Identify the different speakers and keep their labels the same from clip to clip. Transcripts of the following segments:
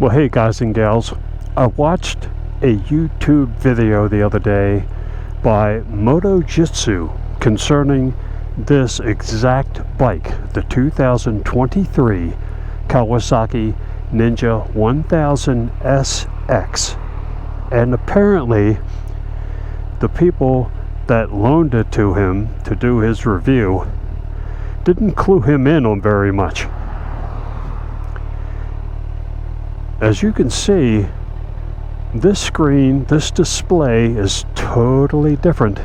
Speaker 1: Well, hey guys and gals, I watched a YouTube video the other day by MotoJitsu concerning this exact bike, the 2023 Kawasaki Ninja 1000 SX. And apparently the people that loaned it to him to do his review didn't clue him in on very much. As you can see, this screen, this display is totally different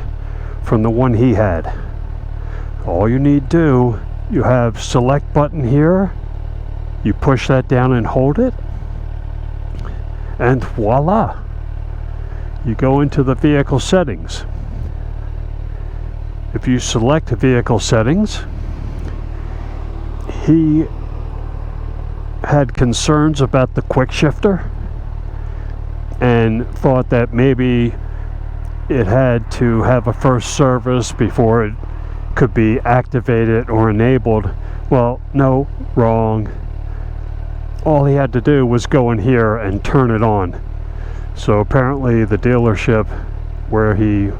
Speaker 1: from the one he had. All you need to do, you have select button here, you push that down and hold it, and voila, you go into the vehicle settings. If you select vehicle settings, he had concerns about the quick shifter and thought that maybe it had to have a first service before it could be activated or enabled. Well, no, wrong. All he had to do was go in here and turn it on. So apparently the dealership where he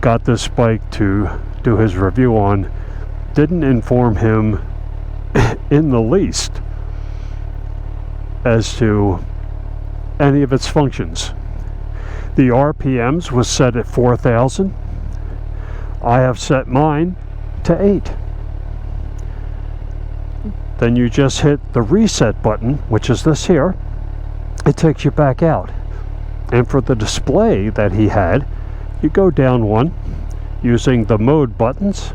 Speaker 1: got this bike to do his review on didn't inform him in the least as to any of its functions. The RPMs was set at 4,000. I have set mine to 8. Then you just hit the reset button, which is this here. It takes you back out. And for the display that he had, you go down one using the mode buttons.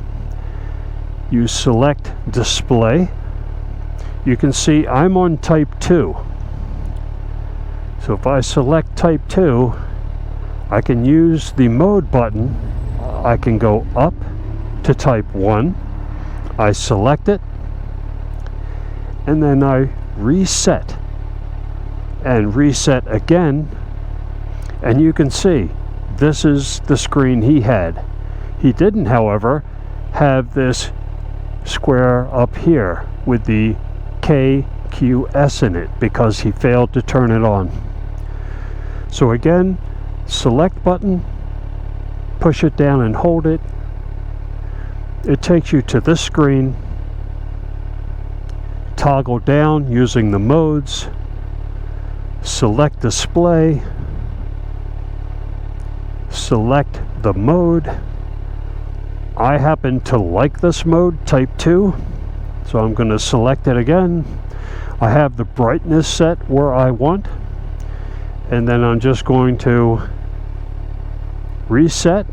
Speaker 1: You select display. You can see I'm on type 2. So if I select type 2, I can use the mode button. I can go up to type 1. I select it, and then I reset and reset again, and you can see this is the screen he had. He didn't, however, have this square up here with the KQS in it because he failed to turn it on. So again, select button, push it down and hold it. It takes you to this screen. Toggle down using the modes. Select display. Select the mode. I happen to like this mode, type 2. So I'm going to select it again. I have the brightness set where I want. And then I'm just going to reset.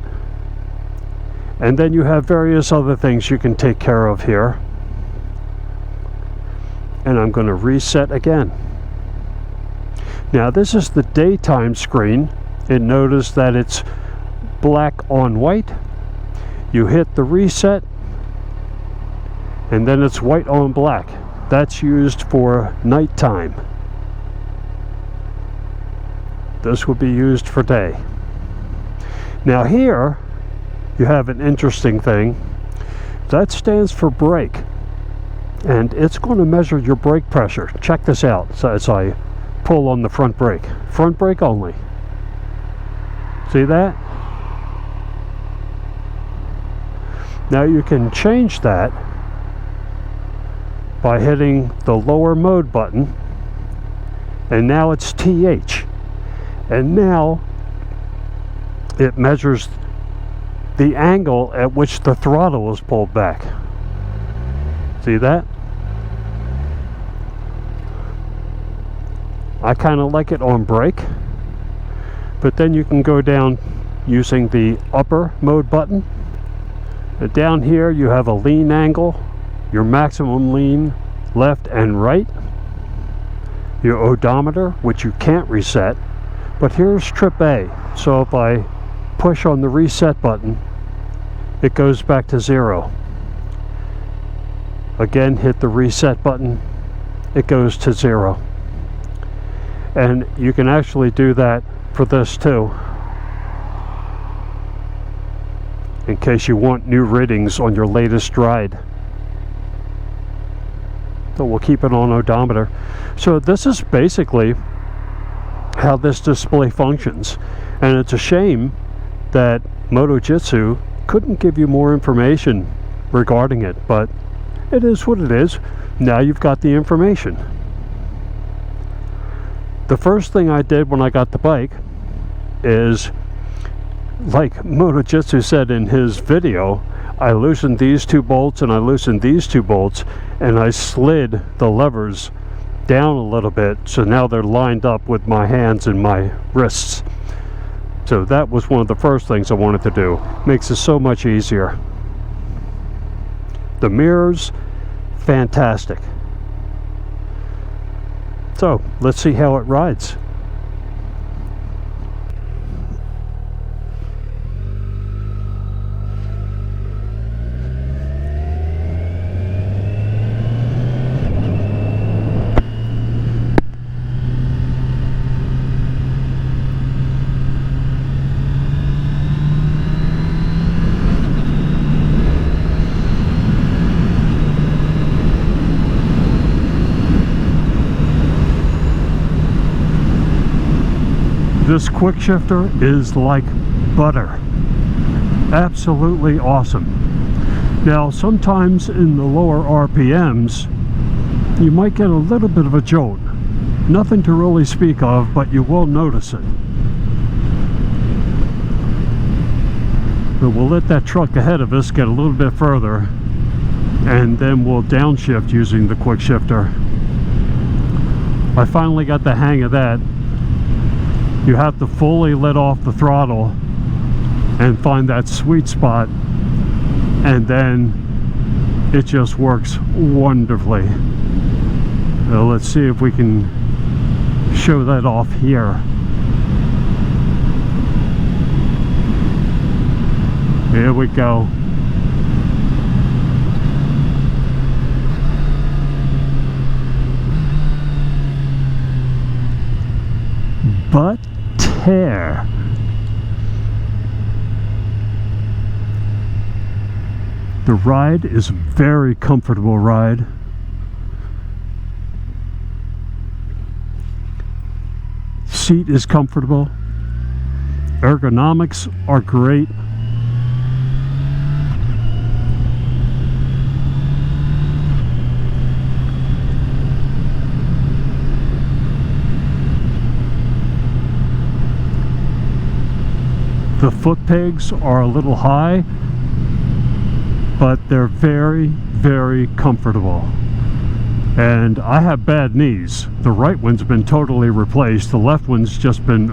Speaker 1: And then you have various other things you can take care of here. And I'm going to reset again. Now this is the daytime screen. And notice that it's black on white. You hit the reset, and then it's white on black. That's used for nighttime. This will be used for day. Now here you have an interesting thing. That stands for brake, and it's going to measure your brake pressure. Check this out. So as I pull on the front brake only. See that? Now you can change that by hitting the lower mode button, and now it's TH, and now it measures the angle at which the throttle is pulled back. See that? I kind of like it on brake, but then you can go down using the upper mode button. Down here you have a lean angle, your maximum lean left and right, your odometer, which you can't reset, but here's trip A. So if I push on the reset button, it goes back to 0. Again, hit the reset button, it goes to 0. And you can actually do that for this too, in case you want new readings on your latest ride. So we'll keep it on odometer. So this is basically how this display functions, and it's a shame that MotoJitsu couldn't give you more information regarding it, but it is what it is. Now you've got the information. The first thing I did when I got the bike is, like MotoJitsu said in his video, I loosened these two bolts and I loosened these two bolts, and I slid the levers down a little bit, so now they're lined up with my hands and my wrists. So that was one of the first things I wanted to do. Makes it so much easier. The mirrors, fantastic. So let's see how it rides. This quick shifter is like butter. Absolutely awesome. Now, sometimes in the lower RPMs, you might get a little bit of a jolt. Nothing to really speak of, but you will notice it. But we'll let that truck ahead of us get a little bit further, and then we'll downshift using the quick shifter. I finally got the hang of that. You have to fully let off the throttle and find that sweet spot, and then it just works wonderfully. Let's see if we can show that off here. Here we go. But tear. The ride is a very comfortable ride. Seat is comfortable. Ergonomics are great. The foot pegs are a little high, but they're very, very comfortable. And I have bad knees. The right one's been totally replaced. The left one's just been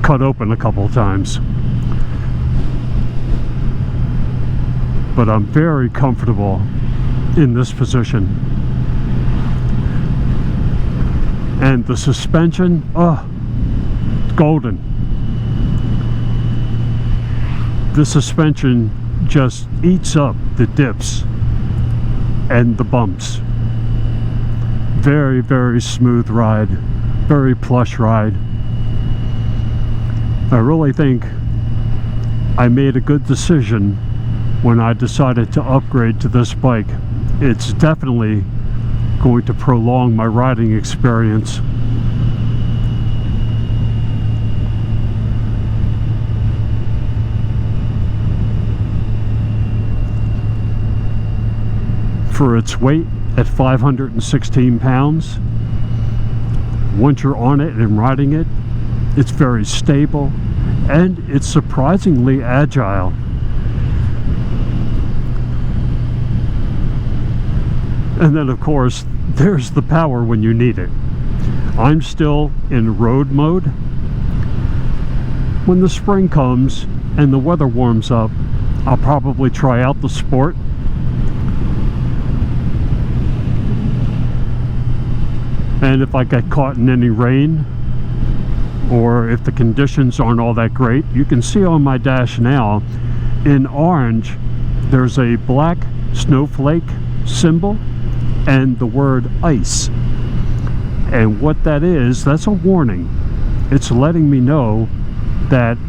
Speaker 1: cut open a couple times. But I'm very comfortable in this position. And the suspension, it's golden. The suspension just eats up the dips and the bumps. Very, very smooth ride. Very plush ride. I really think I made a good decision when I decided to upgrade to this bike. It's definitely going to prolong my riding experience. For its weight at 516 pounds, once you're on it and riding it, it's very stable and it's surprisingly agile. And then of course there's the power when you need it. I'm still in road mode. When the spring comes and the weather warms up, I'll probably try out the sport. And if I get caught in any rain, or if the conditions aren't all that great, you can see on my dash now, in orange, there's a black snowflake symbol and the word ice. And what that is, that's a warning. It's letting me know that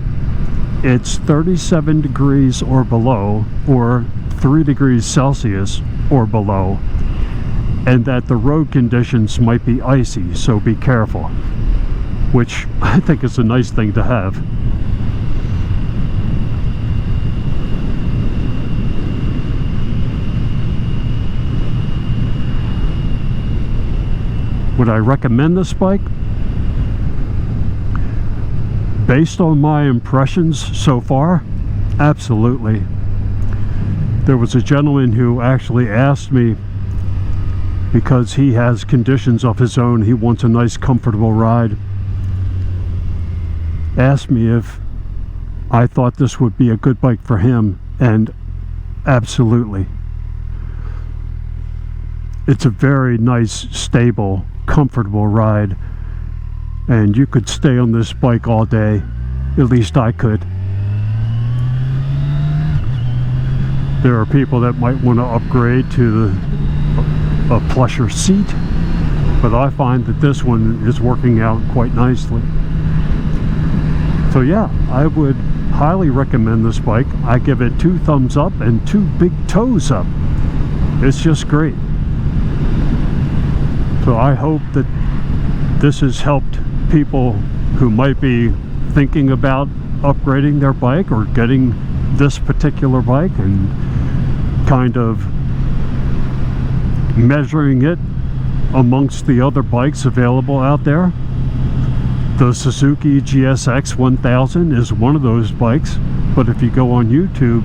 Speaker 1: it's 37 degrees or below, or 3 degrees Celsius or below. and that the road conditions might be icy, so be careful, which I think is a nice thing to have. Would I recommend this bike? Based on my impressions so far, absolutely. There was a gentleman who actually asked me, because he has conditions of his own, he wants a nice comfortable ride, asked me if I thought this would be a good bike for him, and absolutely. It's a very nice, stable, comfortable ride, and you could stay on this bike all day. At least I could. There are people that might want to upgrade to a plusher seat, but I find that this one is working out quite nicely. So yeah, I would highly recommend this bike. I give it 2 thumbs up and 2 big toes up. It's just great. So I hope that this has helped people who might be thinking about upgrading their bike or getting this particular bike, and kind of measuring it amongst the other bikes available out there. The Suzuki GSX 1000 is one of those bikes, but if you go on YouTube,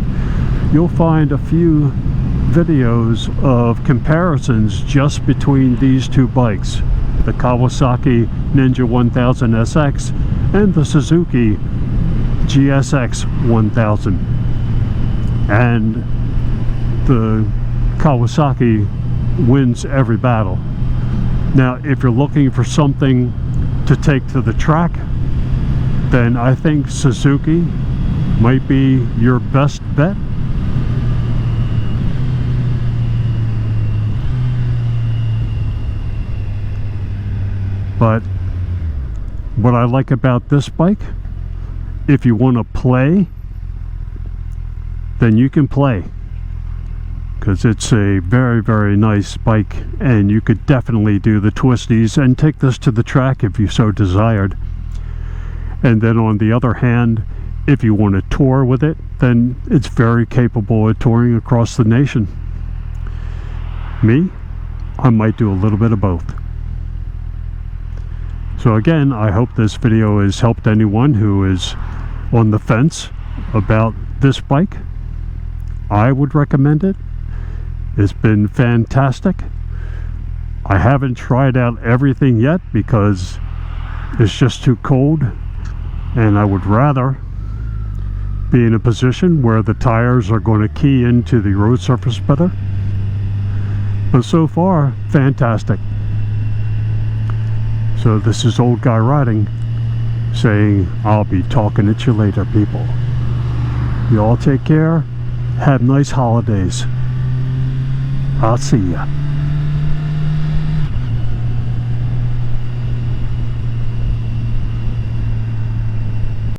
Speaker 1: you'll find a few videos of comparisons just between these 2 bikes, the Kawasaki Ninja 1000 SX and the Suzuki GSX 1000, and the Kawasaki wins every battle. Now, if you're looking for something to take to the track, then I think Suzuki might be your best bet. But what I like about this bike, if you want to play, then you can play, because it's a very, very nice bike, and you could definitely do the twisties and take this to the track if you so desired. And then on the other hand, if you want to tour with it, then it's very capable of touring across the nation. Me, I might do a little bit of both. So again, I hope this video has helped anyone who is on the fence about this bike. I would recommend it. It's been fantastic. I haven't tried out everything yet because it's just too cold, and I would rather be in a position where the tires are going to key into the road surface better. But so far, fantastic. So this is Old Guy Riding saying, I'll be talking at you later, people. You all take care. Have nice holidays. I'll see ya.